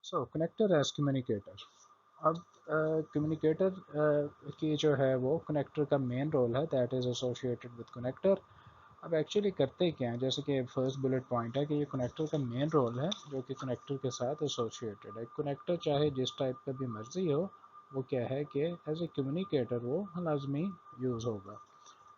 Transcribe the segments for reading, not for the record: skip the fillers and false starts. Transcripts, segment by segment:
सो connector as communicator. अब communicator की जो है वो कनेक्टर का मेन रोल है, that is associated with connector. अब एक्चुअली करते क्या हैं, जैसे कि फर्स्ट बुलेट पॉइंट है कि ये कनेक्टर का मेन रोल है जो कि कनेक्टर के साथ एसोसिएटेड है। कनेक्टर चाहे जिस टाइप का भी मर्जी हो, वो क्या है कि एज ए कम्युनिकेटर वो लाजमी यूज़ होगा,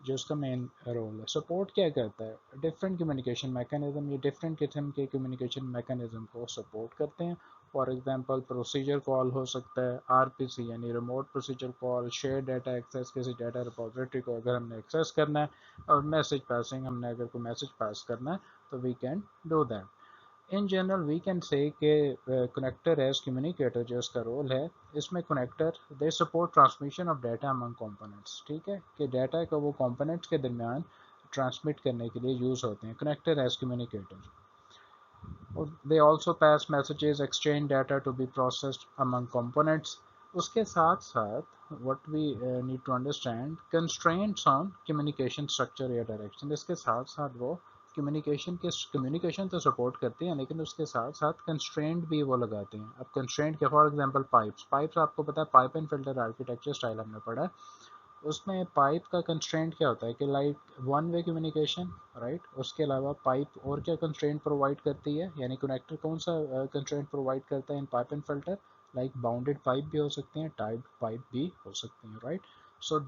जो उसका मेन रोल है। सपोर्ट क्या करता है, डिफरेंट कम्युनिकेशन मैकेनिज्म, ये डिफरेंट किस्म के कम्युनिकेशन मैकेनिज्म को सपोर्ट करते हैं। फॉर एग्जांपल प्रोसीजर कॉल हो सकता है, आरपीसी यानी remote procedure call, share data access, किसी डाटा रिपोजिटरी को अगर हमने एक्सेस करना है, और मैसेज पासिंग, हमने अगर कोई मैसेज पास करना है तो we can do that. In general we can say कि कनेक्टर एज कम्युनिकेटर जो इसका रोल है, इसमें connector they support transmission of data among components. ठीक है, कि डाटा को वो कंपोनेंट्स के दरमियान ट्रांसमिट करने के लिए यूज़ होते हैं कनेक्टर एज कम्युनिकेटर। और they also pass messages, exchange data to be processed among components. उसके साथ साथ what we need to understand constraints on communication structure या डायरेक्शन। इसके साथ साथ वो कम्युनिकेशन तो सपोर्ट करते हैं, लेकिन उसके साथ साथ कंस्ट्रेंट भी वो लगाते हैं। अब कंस्ट्रेंट के फॉर एग्जांपल पाइप्स आपको पता है, pipe and filter architecture style हमने पढ़ा है। उसमें पाइप का कंस्ट्रेंट क्या होता है कि like one way communication, right. उसके अलावा पाइप और क्या कंस्ट्रेंट प्रोवाइड करती है, यानी कनेक्टर कौन सा कंस्ट्रेंट प्रोवाइड करता है in pipe and filter, like bounded pipe भी हो सकते हैं, टाइप्ड पाइप भी हो सकती हैं, राइट। सो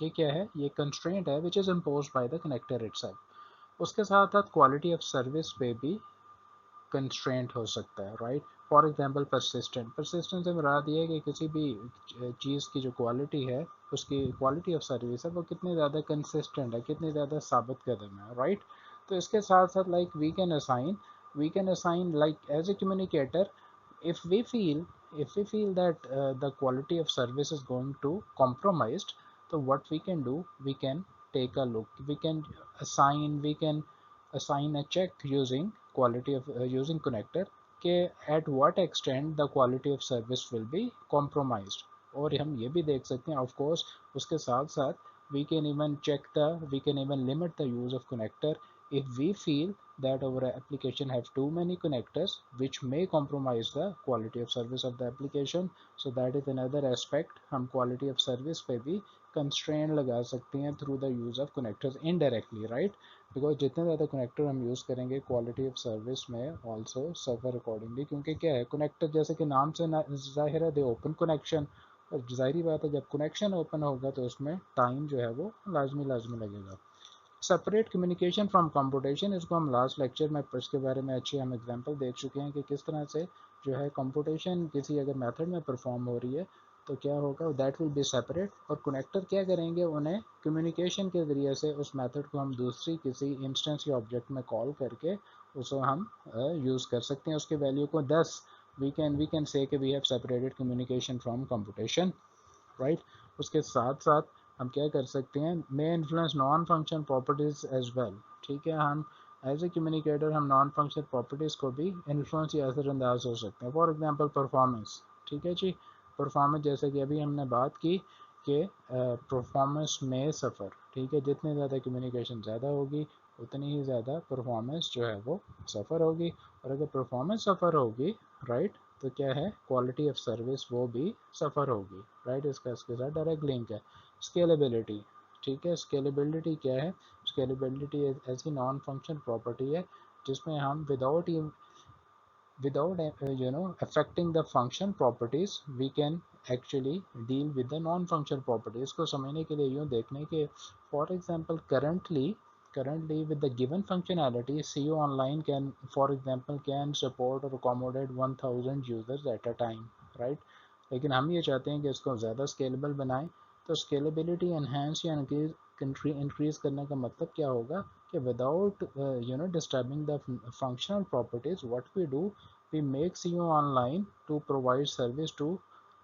ये क्या है, ये कंस्ट्रेंट है which is imposed by the connector itself. उसके साथ साथ क्वालिटी ऑफ सर्विस पे भी कंस्ट्रेंट हो सकता है, राइट। फॉर एग्जांपल परसिस्टेंट से मुराद ये है कि किसी भी चीज़ की जो क्वालिटी है, उसकी क्वालिटी ऑफ सर्विस है, वो कितनी ज़्यादा कंसिस्टेंट है, कितनी ज़्यादा साबित कदम है, राइट। तो इसके साथ साथ like we can assign like as a communicator, if we feel if we feel that the quality of service is going to compromised, so what we can do, we can take a look, we can assign a check using quality of using connector के at what extent the quality of service will be compromised। और हम ये भी देख सकते हैं of course, उसके साथ साथ we can even limit the use of connector if we feel that our application have too many connectors which may compromise the quality of service of the application। so that is another aspect, हम quality of service पे भी constraint लगा सकते हैं through the use of connectors indirectly, right। Because जितने ज़्यादा connector हम use करेंगे, क्वालिटी ऑफ सर्विस में ऑल्सो सफ़र अकॉर्डिंगली। क्योंकि क्या है, कनेक्टर जैसे कि नाम से जाहिर है, दे ओपन कनेक्शन। और ज़ाहिर बात है, जब कनेक्शन ओपन होगा तो उसमें टाइम जो है वो लाजमी लाजमी लगेगा। सेपरेट कम्युनिकेशन फ्रॉम कंप्यूटेशन, इसको हम लास्ट लेक्चर में इसके बारे में अच्छे हम एग्जांपल देख चुके हैं कि किस तरह से जो है कंप्यूटेशन किसी अगर मेथड में परफॉर्म हो रही है तो क्या होगा, दैट विल बी सेपरेट। और कनेक्टर क्या करेंगे, उन्हें कम्युनिकेशन के ज़रिए से उस मेथड को हम दूसरी किसी इंस्टेंस या ऑब्जेक्ट में कॉल करके उसको हम यूज़ कर सकते हैं, उसके वैल्यू को। 10 we can say we have separated communication from computation, right. उसके साथ साथ हम क्या कर सकते हैं, may influence non function properties as well. ठीक है, हम एज ए कम्युनिकेटर हम नॉन फंक्शन प्रॉपर्टीज़ को भी इन्फ्लुएंस या असरअंदाज हो सकते हैं। फॉर एग्जांपल परफॉर्मेंस, ठीक है जी। परफॉर्मेंस जैसे कि अभी हमने बात की कि परफॉर्मेंस में सफ़र, ठीक है, जितनी ज़्यादा कम्युनिकेशन ज़्यादा होगी उतनी ही ज़्यादा परफॉर्मेंस जो है वो सफ़र होगी। और अगर परफॉर्मेंस सफ़र होगी, राइट, तो क्या है, क्वालिटी ऑफ सर्विस वो भी सफ़र होगी, राइट। इसका इसके साथ डायरेक्ट लिंक है। स्केलेबिलिटी, ठीक है, स्केलेबिलिटी क्या है, स्केलेबिलिटी ऐसी नॉन फंक्शन प्रॉपर्टी है जिसमें हम without affecting the function properties we can actually deal with the non function properties। इसको समझने के लिए यूँ देखने के, for example currently with the given functionality CO online can for example can support or accommodate 1000 users at a time, right। लेकिन हम ये चाहते हैं कि इसको ज़्यादा स्केलेबल बनाएं। तो स्केलेबिलिटी एनहेंस या इंक्रीज करने का मतलब क्या होगा कि without disturbing the functional properties, what we do, we make CO online to provide service to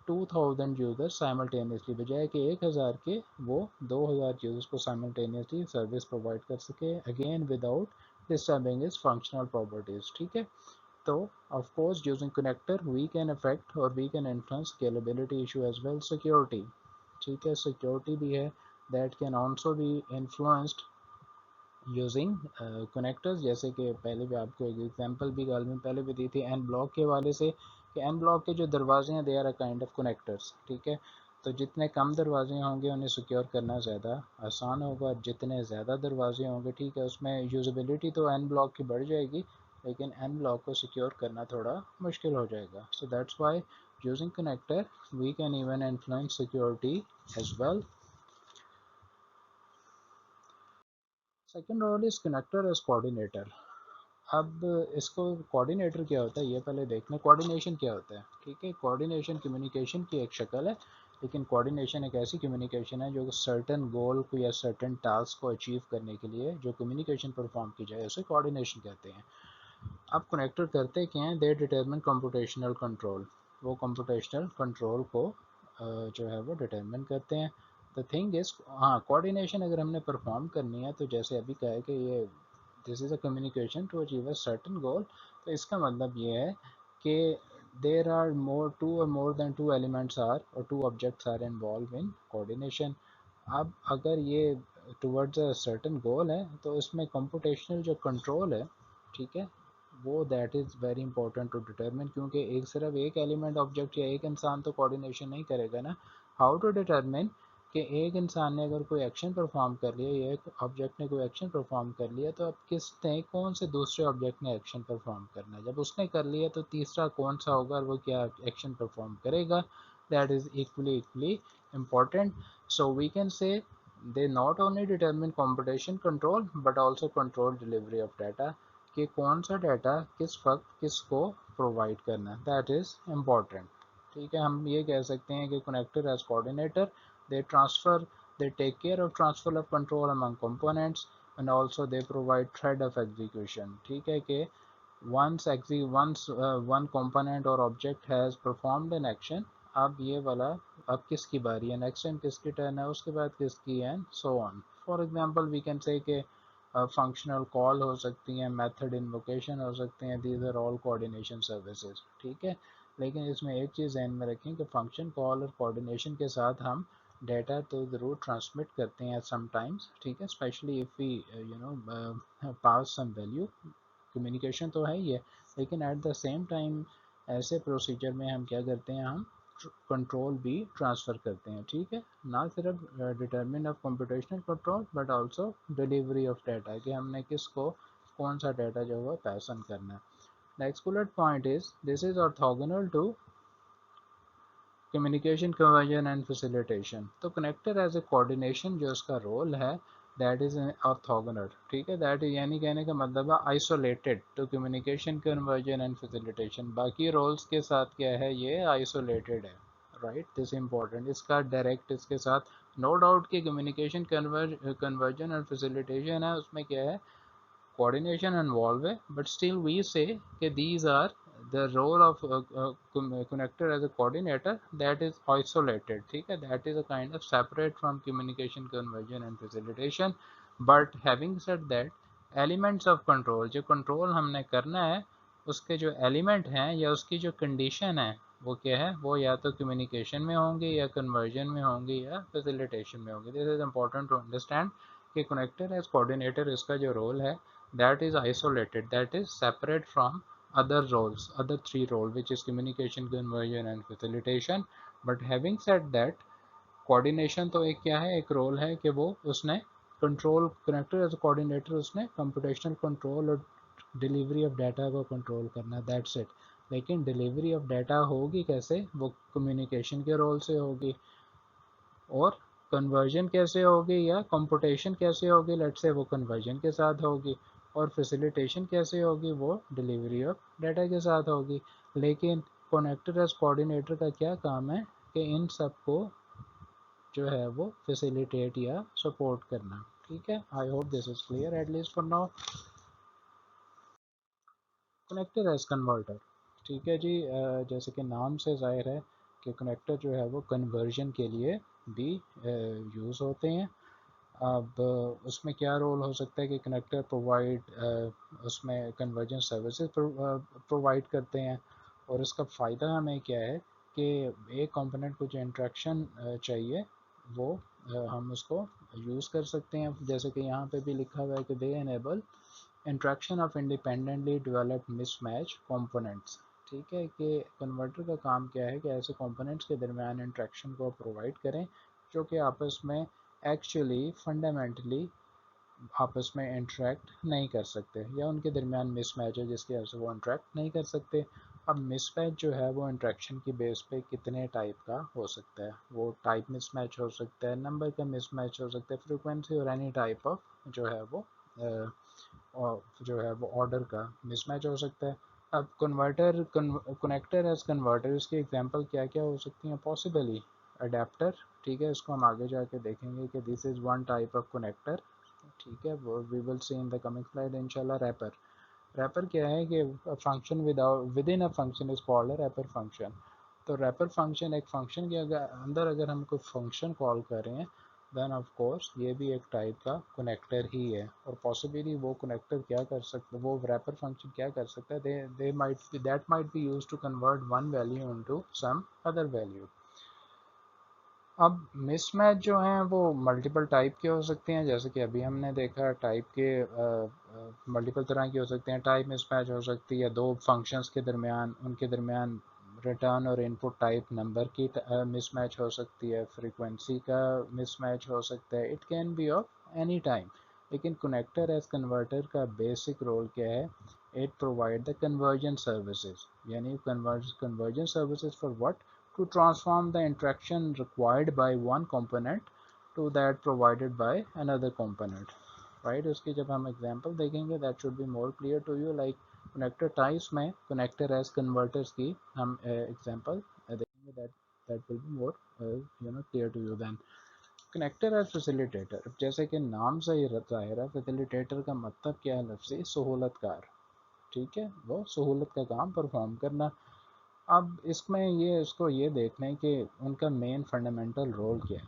2000 user simultaneously, बजाय कि 1000 के वो 2000 यूज़र्स को साइमल्टेनियसली सर्विस प्रोवाइड कर सके, again without disturbing is functional properties. ठीक है, तो of course using connector we can affect or we can influence scalability issue as well। security, ठीक है, security भी है, that can also be influenced using connectors. जैसे कि पहले भी आपको एक एग्जांपल भी गाल में पहले भी दी थी एन ब्लॉक के हवाले से, कि एन ब्लॉक के जो दरवाजे हैं they are a kind of connectors, ठीक है। तो जितने कम दरवाजे होंगे उन्हें सिक्योर करना ज़्यादा आसान होगा, जितने ज़्यादा दरवाजे होंगे, ठीक है, उसमें यूज़बिलिटी तो एन ब्लॉक की बढ़ जाएगी, लेकिन एन ब्लॉक को सिक्योर करना थोड़ा मुश्किल हो जाएगा। So that's why using connector we can even influence security as well. Second role is connector as coordinator. अब इसको कोऑर्डिनेटर क्या होता है ये पहले देखना, कोऑर्डिनेशन क्या होता है, ठीक है। कोऑर्डिनेशन कम्युनिकेशन की एक शक्ल है, लेकिन कोऑर्डिनेशन एक ऐसी कम्युनिकेशन है जो सर्टेन गोल को या सर्टेन टास्क को अचीव करने के लिए जो कम्युनिकेशन परफॉर्म की जाए उसे कोऑर्डिनेशन कहते हैं। अब कनेक्टर करते क्या हैं, दे डिटरमिन कंप्यूटेशनल कंट्रोल, वो कंप्यूटेशनल कंट्रोल को जो है वो डिटरमिन करते हैं। द थिंग इज, हाँ, कोऑर्डिनेशन अगर हमने परफॉर्म करनी है तो जैसे अभी कहा है कि ये this is a communication to achieve a certain goal, तो इसका मतलब ये है कि देर आर मोर टू और more than two elements are और two objects are involve in coordination. अब अगर ये टुवर्ड्स अ सर्टेन गोल है तो इसमें कंप्यूटेशनल जो कंट्रोल है, ठीक है, वो that is very important to determine, क्योंकि एक सिर्फ एक एलिमेंट ऑब्जेक्ट या एक इंसान तो कोऑर्डिनेशन नहीं करेगा ना। हाउ टू डिटरमिन कि एक इंसान ने अगर कोई एक्शन परफॉर्म कर लिया या एक ऑब्जेक्ट ने कोई एक्शन परफॉर्म कर लिया, तो अब किसने कौन से दूसरे ऑब्जेक्ट ने एक्शन परफॉर्म करना है, जब उसने कर लिया तो तीसरा कौन सा होगा और वो क्या एक्शन परफॉर्म करेगा, that is equally important. So we can say they not only determine computation control but also control delivery of data, कि कौन सा डाटा किस वक्त किसको प्रोवाइड करना है, दैट इज़ इम्पॉर्टेंट, ठीक है। हम ये कह सकते हैं कि connector as coordinator they transfer they take care of transfer of control among components and also they provide thread of execution, ठीक है कि once one component or object has performed an action, अब ये वाला अब किसकी बारी है, नेक्स्ट टाइम किसकी टर्न है, उसके बाद किसकी है, so on. For example we can say कि फंक्शनल कॉल हो सकती हैं, मेथड इन्वोकेशन हो सकते हैं, these are all coordination services, ठीक है। लेकिन इसमें एक चीज़ ध्यान में रखें कि फंक्शन कॉल और कोऑर्डिनेशन के साथ हम डेटा तो ज़रूर ट्रांसमिट करते हैं समटाइम्स, ठीक है, specially if we pass some value, communication तो है ही है, लेकिन एट द सेम टाइम ऐसे प्रोसीजर में हम क्या करते हैं, हम कंट्रोल भी ट्रांसफ़र करते हैं, ठीक है, ना सिर्फ determine of computational control but also delivery of data, कि हमने किसको कौन सा डाटा जो है पास ऑन करना है। Next bullet point is this is orthogonal to communication conversion and facilitation. तो कनेक्टर एज ए कोऑर्डिनेशन जो उसका रोल है दैट इज ऑर्थोगोनल, ठीक है, दैट यानी कहने का मतलब है isolated to communication conversion and facilitation, बाकी रोल्स के साथ क्या है, ये आइसोलेटेड है, राइट, दिस इम्पोर्टेंट, इसका डायरेक्ट इसके साथ नो डाउट कि कम्युनिकेशन कन्वर्जन और फैसिलिटेशन है उसमें क्या है, coordination involved है, but still we say कि these are the role of connector as a coordinator that is isolated, ठीक है, that is a kind of separate from communication conversion and facilitation, but having said that elements of control, जो control हमने करना है उसके जो element हैं या उसकी जो condition है वो क्या है, वो या तो communication में होंगे या conversion में होंगे या facilitation में होंगे। This is important to understand कि connector as coordinator इसका जो role है that is isolated, that is separate from other roles, other three roles, which is communication, conversion and facilitation. But having said that, coordination तो एक क्या है, एक role है कि वो उसने कंट्रोल, कनेक्टर एज कोऑर्डिनेटर उसने कंप्यूटेशनल कंट्रोल और डिलीवरी ऑफ डाटा को कंट्रोल करना, दैट्स इट। लेकिन डिलीवरी ऑफ डाटा होगी कैसे, वो कम्युनिकेशन के रोल से होगी, और कन्वर्जन कैसे होगी या कंप्यूटेशन कैसे होगी, लेट्स से वो कन्वर्जन के साथ होगी, और फैसिलिटेशन कैसे होगी, वो डिलीवरी ऑफ डाटा के साथ होगी। लेकिन कनेक्टर एज कोऑर्डिनेटर का क्या काम है कि इन सब को जो है वो फैसिलिटेट या सपोर्ट करना, ठीक है। I hope this is clear at least for now. Connector as converter, ठीक है जी, जैसे कि नाम से जाहिर है कि कनेक्टर जो है वो कन्वर्जन के लिए भी यूज़ होते हैं। अब उसमें क्या रोल हो सकता है कि कनेक्टर उसमें कन्वर्जन सर्विसेज प्रोवाइड करते हैं, और इसका फ़ायदा हमें क्या है कि एक कंपोनेंट को जो इंट्रैक्शन चाहिए वो हम उसको यूज़ कर सकते हैं, जैसे कि यहाँ पे भी लिखा हुआ है कि दे enable interaction of independently developed mismatch components, ठीक है, कि कन्वर्टर का काम क्या है कि ऐसे कंपोनेंट्स के दरमियान इंट्रैक्शन को प्रोवाइड करें जो कि आपस में एक्चुअली फंडामेंटली आपस में इंटरेक्ट नहीं कर सकते, या उनके दरमियान मिसमैच है जिसकी वजह से वो इंटरेक्ट नहीं कर सकते। अब मिसमैच जो है वो इंटरेक्शन की बेस पे कितने टाइप का हो सकता है, वो टाइप मिसमैच हो सकता है, नंबर का मिसमैच हो सकता है, फ्रीक्वेंसी और एनी टाइप ऑफ जो है वो और जो है वो ऑर्डर का मिसमैच हो सकता है। अब कनेक्टर एज कन्वर्टर, इसकी एग्जांपल क्या क्या हो सकती हैं पॉसिबली? अडेप्टर, ठीक है, इसको हम आगे जाके देखेंगे कि this is one type of connector, ठीक है, वो we will see in the coming slide इंशाल्लाह। रैपर, रैपर क्या है कि function without with in a function is called a wrapper function. तो रैपर फंक्शन, एक फंक्शन के अंदर अगर हम कोई फंक्शन कॉल कर रहे हैं देन ऑफ कोर्स ये भी एक टाइप का कनेक्टर ही है। और पॉसिबली वो कनेक्टर क्या कर सकते, वो रैपर फंक्शन क्या कर सकता है, they might be that might be used to convert one value into some other value. अब मिसमैच जो हैं वो मल्टीपल टाइप के हो सकते हैं, जैसे कि अभी हमने देखा टाइप के मल्टीपल तरह के हो सकते हैं। टाइप मिसमैच हो सकती है दो फंक्शंस के दरमियान, उनके दरमियान रिटर्न और इनपुट टाइप नंबर की मिसमैच हो सकती है, फ्रीक्वेंसी का मिसमैच हो सकता है, it can be of any time. लेकिन कनेक्टर एज कन्वर्टर का बेसिक रोल क्या है? It provide the conversion services, यानी conversion services for what? To transform the interaction required by one component to that provided by another component, right? उसकी जब हम example देखेंगे that should be more clear to you, like connector types में connector as converters की हम example देखेंगे, that will be more clear to you then. connector as facilitator, जैसे कि नाम से ही जाहिर है facilitator का मतलब क्या है? लफ्ज़ी सहूलतकार, ठीक है, वो सहूलत का काम परफॉर्म करना। अब इसमें ये इसको ये देखना है कि उनका मेन फंडामेंटल रोल क्या है,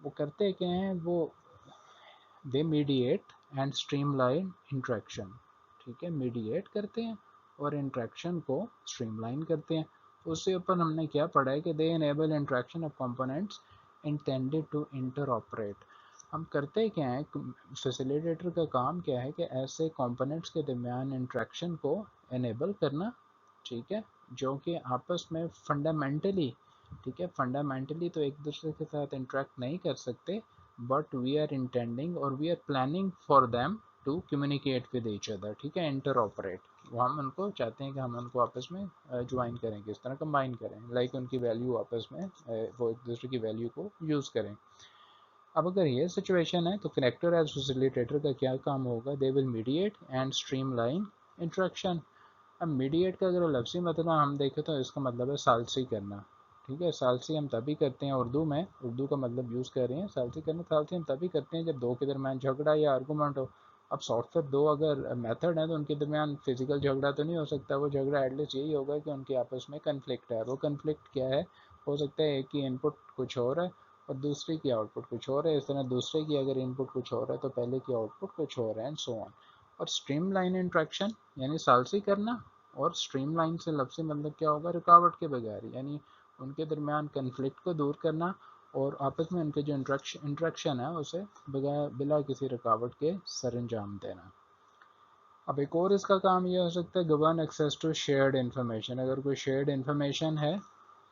वो करते क्या हैं, वो दे मीडिएट एंड स्ट्रीमलाइन इंट्रैक्शन, ठीक है, मीडिएट करते हैं और इंट्रैक्शन को स्ट्रीमलाइन करते हैं। उससे ऊपर हमने क्या पढ़ा है कि they enable interaction of components intended to interoperate. हम करते क्या हैं, फैसिलिटेटर का काम क्या है कि ऐसे कंपोनेंट्स के दरमियान इंट्रैक्शन को इनेबल करना, ठीक है, जो कि आपस में फंडामेंटली, ठीक है, फंडामेंटली तो एक दूसरे के साथ इंटरेक्ट नहीं कर सकते, बट वी आर इंटेंडिंग और we are planning for them to communicate with each other, ठीक है, इंटर ऑपरेट। वो हम उनको चाहते हैं कि हम उनको आपस में ज्वाइन करें, किस तरह कंबाइन करें, लाइक उनकी वैल्यू आपस में वो एक दूसरे की वैल्यू को यूज़ करें। अब अगर ये सिचुएशन है तो कनेक्टर एज फैसिलिटेटर का क्या काम होगा? They will mediate and streamline interaction. अब मीडिएट का अगर लफ्ज़ी मतलब हम देखें तो इसका मतलब है सालसी करना, ठीक है, सालसी हम तभी करते हैं उर्दू में, उर्दू का मतलब यूज़ कर रहे हैं सालसी करना, सालसी हम तभी करते हैं जब दो के दरमियान झगड़ा या आर्गूमेंट हो। अब सॉफ्टवेयर दो अगर मेथड है तो उनके दरमियान फिजिकल झगड़ा तो नहीं हो सकता, वो झगड़ा एटलीस्ट यही होगा कि उनके आपस में कन्फ्लिक्ट है। वो कन्फ्लिक्ट क्या है? हो सकता है एक की इनपुट कुछ और है और दूसरे की आउटपुट कुछ और है, इस तरह दूसरे की अगर इनपुट कुछ और है तो पहले की आउटपुट कुछ और है, एंड सो ऑन। और स्ट्रीमलाइन इंट्रैक्शन यानी सालसी करना, और स्ट्रीमलाइन से लफ्ज़ी मतलब क्या होगा? रुकावट के बगैर, यानी उनके दरमियान कन्फ्लिक्ट को दूर करना और आपस में उनके जो इंट्रैक्शन है उसे बिला किसी रुकावट के सर अंजाम देना। अब एक और इसका काम ये हो सकता है govern access to shared information. अगर कोई शेयर्ड इन्फॉर्मेशन है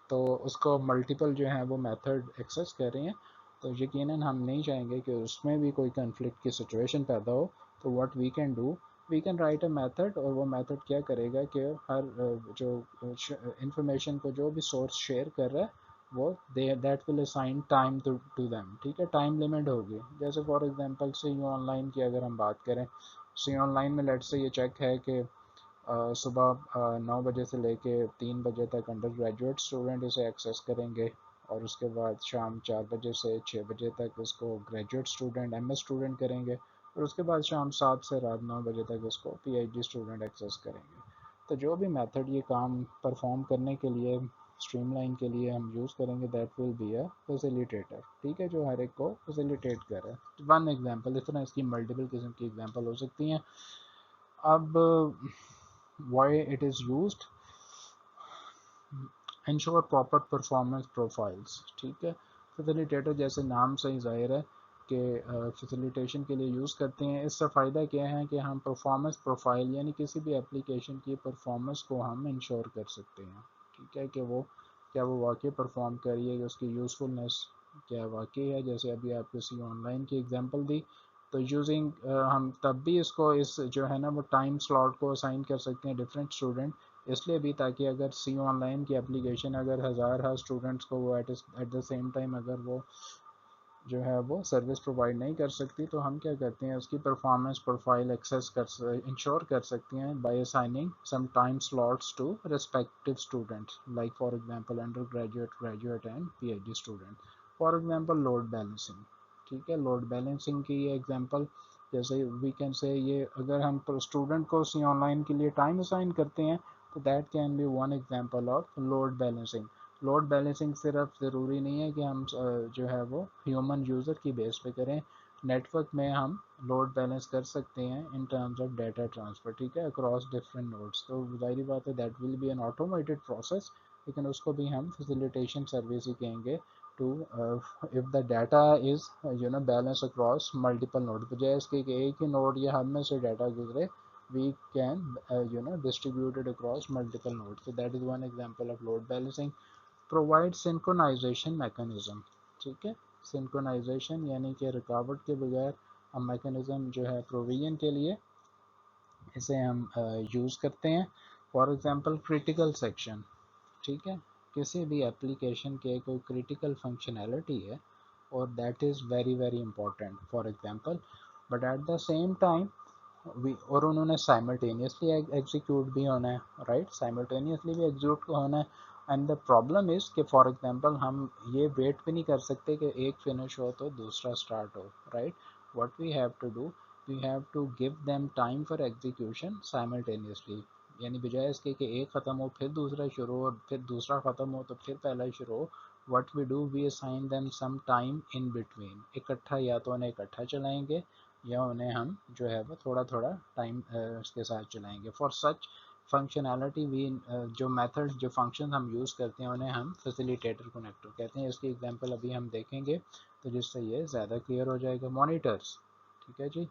तो उसको मल्टीपल जो है वो मेथड एक्सेस कर रही हैं, तो यकीनन हम नहीं चाहेंगे कि उसमें भी कोई कन्फ्लिक्ट की सिचुएशन पैदा हो। तो what we can do, we can write a method, और वो मेथड क्या करेगा कि हर जो इंफॉर्मेशन को जो भी सोर्स शेयर कर रहा है वो they that will assign time to them, ठीक है, टाइम लिमिट होगी। जैसे for example see you online की अगर हम बात करें, सी ऑनलाइन में लेट से ये चेक है कि सुबह 9 बजे से लेके 3 बजे तक अंडर ग्रेजुएट स्टूडेंट इसे एक्सेस करेंगे, और उसके बाद शाम 4 बजे से 6 बजे तक इसको ग्रेजुएट स्टूडेंट एमएस स्टूडेंट करेंगे, और उसके बाद शाम 7 से रात 9 बजे तक इसको पीएचडी स्टूडेंट एक्सेस करेंगे। तो जो भी मेथड ये काम परफॉर्म करने के लिए स्ट्रीमलाइन के लिए हम यूज़ करेंगे that will be a facilitator, ठीक है, जो हर एक को फैसिलिटेट करे। वन एग्जांपल, इस तरह इसकी मल्टीपल किस्म की एग्जांपल हो सकती हैं। अब why it is used, ensure proper performance profiles, ठीक है, फैसिलिटेटर जैसे नाम से ही जाहिर है के फैसिलिटेशन के लिए यूज़ करते हैं। इससे फ़ायदा क्या है कि हम परफॉर्मेंस प्रोफाइल यानी किसी भी एप्लीकेशन की परफॉर्मेंस को हम इंश्योर कर सकते हैं, ठीक है, कि वो क्या वो वाकई परफॉर्म कर रही है, उसकी यूज़फुलनेस क्या वाकई है। जैसे अभी आप किसी ऑनलाइन की एग्जांपल दी, तो यूजिंग हम तब भी इसको इस जो है ना वो टाइम स्लॉट को असाइन कर सकते हैं डिफरेंट स्टूडेंट, इसलिए भी ताकि अगर सी ऑनलाइन की एप्लीकेशन अगर हज़ार स्टूडेंट्स को वो एट द सेम टाइम अगर वो जो है वो सर्विस प्रोवाइड नहीं कर सकती, तो हम क्या करते हैं उसकी परफॉर्मेंस प्रोफाइल एक्सेस कर इंश्योर कर सकते हैं by assigning some time slots to respective students, like for example undergraduate, graduate and PhD student. For example load balancing, ठीक है, लोड बैलेंसिंग की ये एग्जांपल, जैसे वी कैन से ये अगर हम स्टूडेंट को सी ऑनलाइन के लिए टाइम असाइन करते हैं, तो that can be one example of load balancing. Load balancing सिर्फ ज़रूरी नहीं है कि हम जो है वो ह्यूमन यूज़र की बेस पे करें, नेटवर्क में हम लोड बैलेंस कर सकते हैं in terms of data transfer, ठीक है, अक्रॉस डिफरेंट नोड्स। तो ज़ाहिर बात है that will be an automated process, लेकिन उसको भी हम फैसिलिटेशन सर्विस ही कहेंगे to if the data is balance across multiple node, बजाय इसके कि एक ही नोड या हब में से डाटा गुजरे, we can distribute it across multiple nodes. So that is one example of load balancing. Provide synchronisation mechanism, ठीक है, सिंक्रोनाइजेशन यानी कि रुकावट के बगैर हम मैकेनिज्म जो है प्रोविजन के लिए इसे हम यूज़ करते हैं। फॉर एग्जांपल क्रिटिकल सेक्शन, ठीक है, किसी भी एप्लीकेशन के कोई क्रिटिकल फंक्शनैलिटी है और that is very very important for example, but at the same time और उन्होंने साइमल्टेनियसली एग्जीक्यूट भी होना है, राइट, साइमल्टेनियसली भी एग्जीक्यूट होना है। एंड द प्रॉब्लम इज़ कि फॉर एग्जांपल हम ये वेट भी नहीं कर सकते कि एक फिनिश हो तो दूसरा स्टार्ट हो, right. What we have to do, we have to give them time for execution simultaneously, यानी बजाय इसके कि एक ख़त्म हो फिर दूसरा शुरू हो, फिर दूसरा ख़त्म हो तो फिर पहला शुरू हो, what we do we assign them some time in between, इकट्ठा या तो उन्हें इकट्ठा चलाएंगे या उन्हें हम जो है वो थोड़ा थोड़ा टाइम उसके साथ चलाएंगे। फॉर सच फंक्शनैलिटी वी जो मेथड जो फंक्शन हम यूज़ करते हैं उन्हें हम फैसिलिटेटर कनेक्टर कहते हैं। इसकी एग्जांपल अभी हम देखेंगे तो जिससे ये ज़्यादा क्लियर हो जाएगा। मॉनिटर्स, ठीक है जी,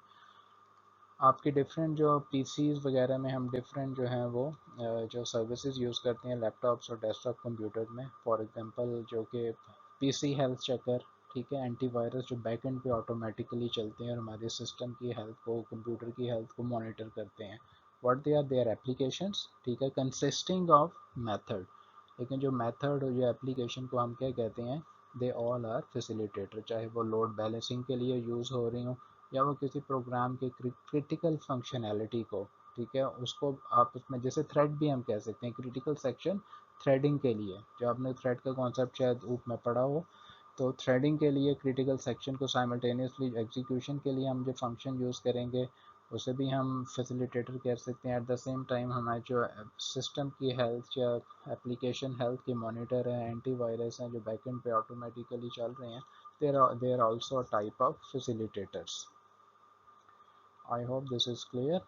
आपकी डिफरेंट जो पीसीज वगैरह में हम डिफरेंट जो हैं वो जो सर्विसेज यूज़ करते हैं लैपटॉप्स और डेस्कटॉप कंप्यूटर में, फॉर एग्जांपल जो कि पीसी हेल्थ चेकर, ठीक है, एंटीवायरस जो बैक एंड पे ऑटोमेटिकली चलते हैं और हमारे सिस्टम की हेल्थ को, कंप्यूटर की हेल्थ को मॉनिटर करते हैं। What they are there applications, ठीक है, कंसिस्टिंग ऑफ मेथड, लेकिन जो मेथड और जो एप्लीकेशन को हम क्या कहते हैं, दे ऑल आर फैसिलिटेटर, चाहे वो लोड बैलेंसिंग के लिए यूज़ हो रही हो या वो किसी प्रोग्राम के क्रिटिकल फंक्शनैलिटी को, ठीक है, उसको आप उसमें जैसे थ्रेड भी हम कह सकते हैं, क्रिटिकल सेक्शन थ्रेडिंग के लिए, जो आपने थ्रेड का कॉन्सेप्ट शायद ऊप में पढ़ा हो, तो थ्रेडिंग के लिए क्रिटिकल सेक्शन को साइमल्टेनियसली एग्जीक्यूशन के लिए हम जो फंक्शन यूज़ करेंगे उसे भी हम फैसिलिटेटर कह सकते हैं। एट द सेम टाइम हमारे जो सिस्टम की हेल्थ या एप्लीकेशन हेल्थ के मॉनिटर हैं, एंटीवायरस हैं जो बैकएंड पे ऑटोमेटिकली चल रहे हैं, they are also a type of facilitators. I hope this is clear.